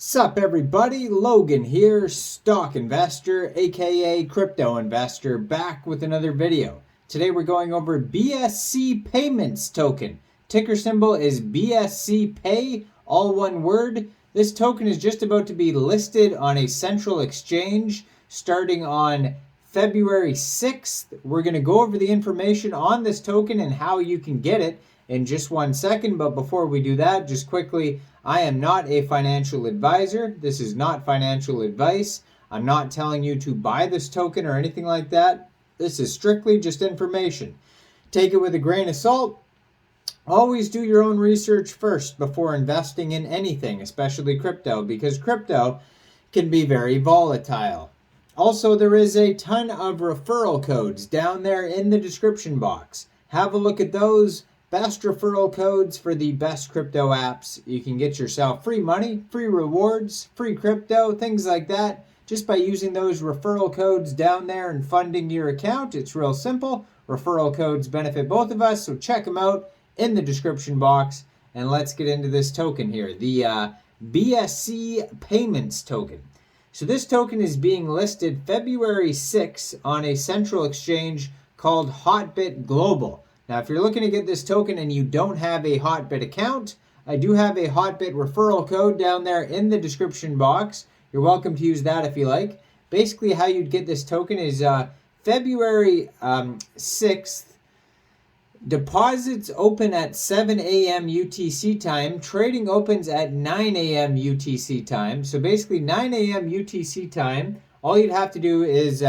Sup everybody, Logan here, stock investor, aka crypto investor, back with another video. Today we're going over BSC payments token. Ticker symbol is Bscpay, all one word. This token is just about to be listed on a central exchange starting on February 6th. We're going to go over the information on this token and how you can get it in just 1 second. But before we do that, just quickly, I am not a financial advisor. This is not financial advice. I'm not telling you to buy this token or anything like that. This is strictly just information. Take it with a grain of salt. Always do your own research first before investing in anything, especially crypto, because crypto can be very volatile. Also, there is a ton of referral codes down there in the description box. Have a look at those. Best referral codes for the best crypto apps. You can get yourself free money, free rewards, free crypto, things like that, just by using those referral codes down there and funding your account. It's real simple. Referral codes benefit both of us, so check them out in the description box. And let's get into this token here, the BSC payments token. So this token is being listed February 6th on a central exchange called Hotbit Global. Now, if you're looking to get this token and you don't have a Hotbit account, I do have a Hotbit referral code down there in the description box. You're welcome to use that if you like. Basically, how you'd get this token is February 6th, deposits open at 7 a.m. UTC time. Trading opens at 9 a.m. UTC time. So basically, 9 a.m. UTC time, all you'd have to do is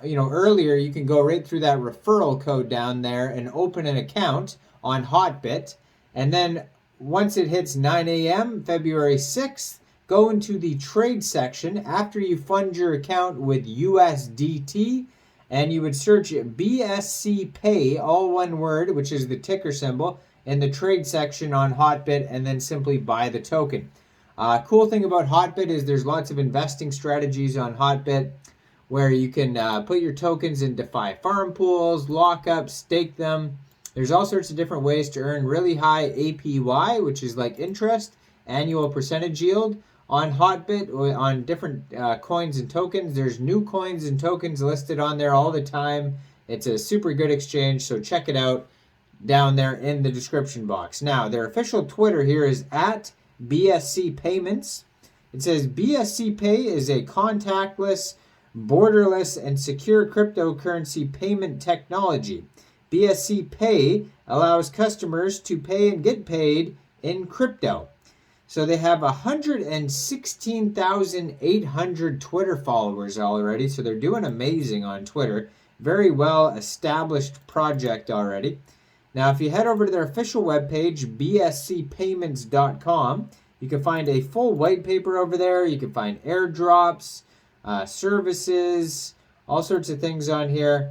earlier you can go right through that referral code down there and open an account on Hotbit. And then once it hits 9 a.m. February 6th, go into the trade section after you fund your account with USDT, and you would search Bscpay, all one word, which is the ticker symbol, in the trade section on Hotbit, and then simply buy the token. Cool thing about Hotbit is there's lots of investing strategies on Hotbit, where you can put your tokens in DeFi farm pools, lock up, stake them. There's all sorts of different ways to earn really high APY, which is like interest, annual percentage yield, on Hotbit or on different coins and tokens. There's new coins and tokens listed on there all the time. It's a super good exchange, so check it out down there in the description box. Now, their official Twitter here is at BSC Payments. It says Bscpay is a contactless, borderless, and secure cryptocurrency payment technology. Bscpay allows customers to pay and get paid in crypto. So they have 116,800 Twitter followers already, so they're doing amazing on Twitter. Very well established project already. Now, if you head over to their official webpage, bscpayments.com, you can find a full white paper over there. You can find airdrops, services, all sorts of things on here.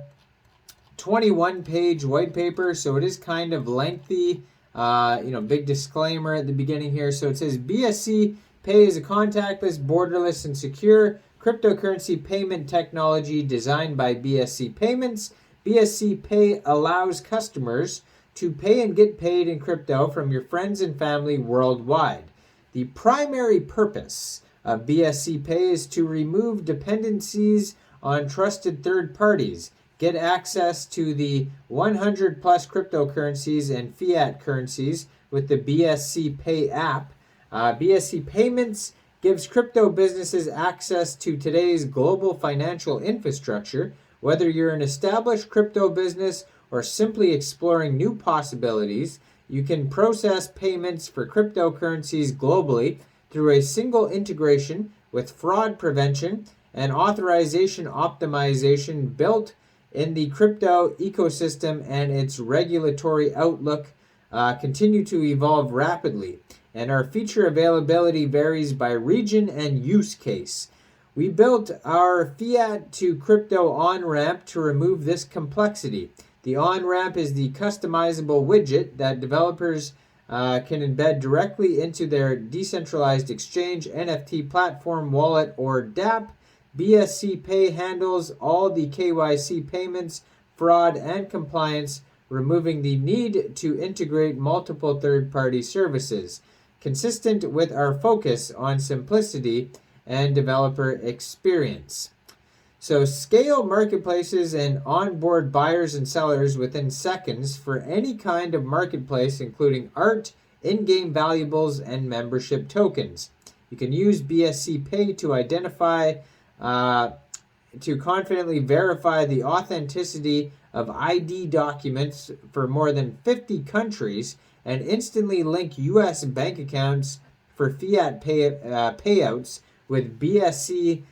21-page white paper, so it is kind of lengthy. Big disclaimer at the beginning here. So it says Bscpay is a contactless, borderless, and secure cryptocurrency payment technology designed by BSC Payments. Bscpay allows customers to pay and get paid in crypto from your friends and family worldwide. The primary purpose of Bscpay is to remove dependencies on trusted third parties, get access to the 100 plus cryptocurrencies and fiat currencies with the Bscpay app. BSC Payments gives crypto businesses access to today's global financial infrastructure. Whether you're an established crypto business or simply exploring new possibilities, you can process payments for cryptocurrencies globally through a single integration with fraud prevention and authorization optimization built in the crypto ecosystem, and its regulatory outlook continue to evolve rapidly, and our feature availability varies by region and use case. We built our fiat to crypto on-ramp to remove this complexity. The on-ramp is the customizable widget that developers can embed directly into their decentralized exchange, NFT platform, wallet, or dApp. Bscpay handles all the KYC payments, fraud, and compliance, removing the need to integrate multiple third-party services. consistent with our focus on simplicity and developer experience. So scale marketplaces and onboard buyers and sellers within seconds for any kind of marketplace, including art, in-game valuables, and membership tokens. You can use Bscpay to identify, to confidently verify the authenticity of ID documents for more than 50 countries and instantly link U.S. bank accounts for fiat payouts with Bscpay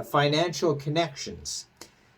financial connections.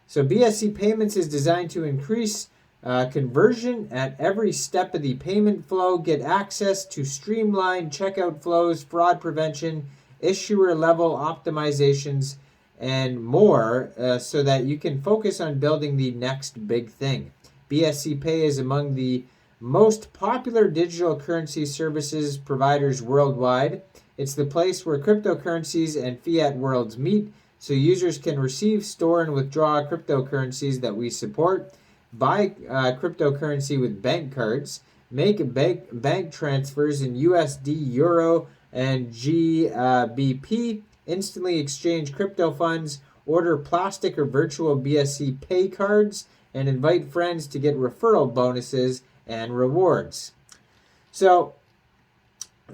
So BSC Payments is designed to increase conversion at every step of the payment flow, get access to streamlined checkout flows, fraud prevention, issuer level optimizations, and more, so that you can focus on building the next big thing. Bscpay is among the most popular digital currency services providers worldwide. It's the place where cryptocurrencies and fiat worlds meet, so users can receive, store, and withdraw cryptocurrencies that we support, buy cryptocurrency with bank cards, make bank transfers in USD, Euro, and GBP, instantly exchange crypto funds, order plastic or virtual Bscpay cards, and invite friends to get referral bonuses and rewards. So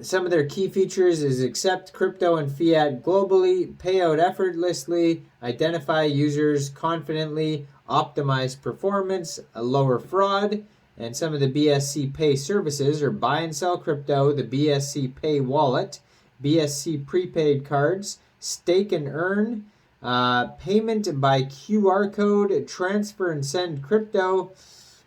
some of their key features is accept crypto and fiat globally, pay out effortlessly, identify users confidently, optimize performance, lower fraud. And some of the Bscpay services are buy and sell crypto, the Bscpay wallet, BSC prepaid cards, stake and earn, payment by QR code, transfer and send crypto,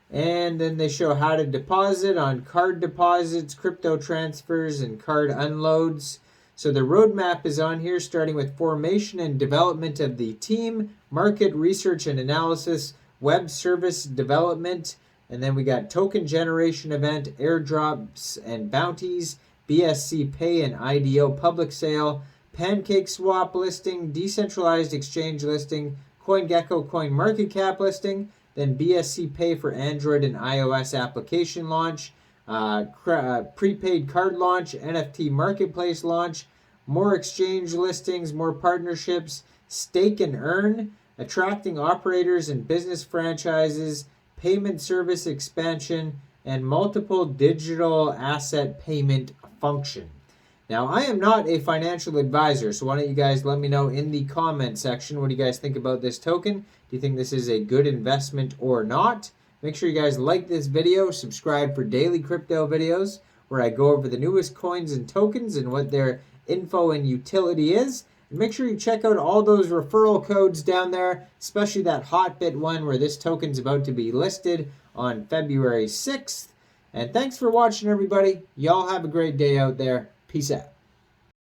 and then they show how to deposit on card deposits, crypto transfers, and card unloads. So the roadmap is on here, starting with formation and development of the team, market research and analysis, web service development, and then we got token generation event, airdrops and bounties, Bscpay and IDO public sale, Pancake Swap listing, decentralized exchange listing, CoinGecko coin market cap listing, then Bscpay for Android and iOS application launch, prepaid card launch, NFT marketplace launch, more exchange listings, more partnerships, stake and earn, attracting operators and business franchises, payment service expansion, and multiple digital asset payment function. Now, I am not a financial advisor, so why don't you guys let me know in the comment section, what do you guys think about this token? Do you think this is a good investment or not? Make sure you guys like this video, subscribe for daily crypto videos where I go over the newest coins and tokens and what their info and utility is. And make sure you check out all those referral codes down there, especially that Hotbit one where this token's about to be listed on February 6th. And thanks for watching, everybody. Y'all have a great day out there. Peace out.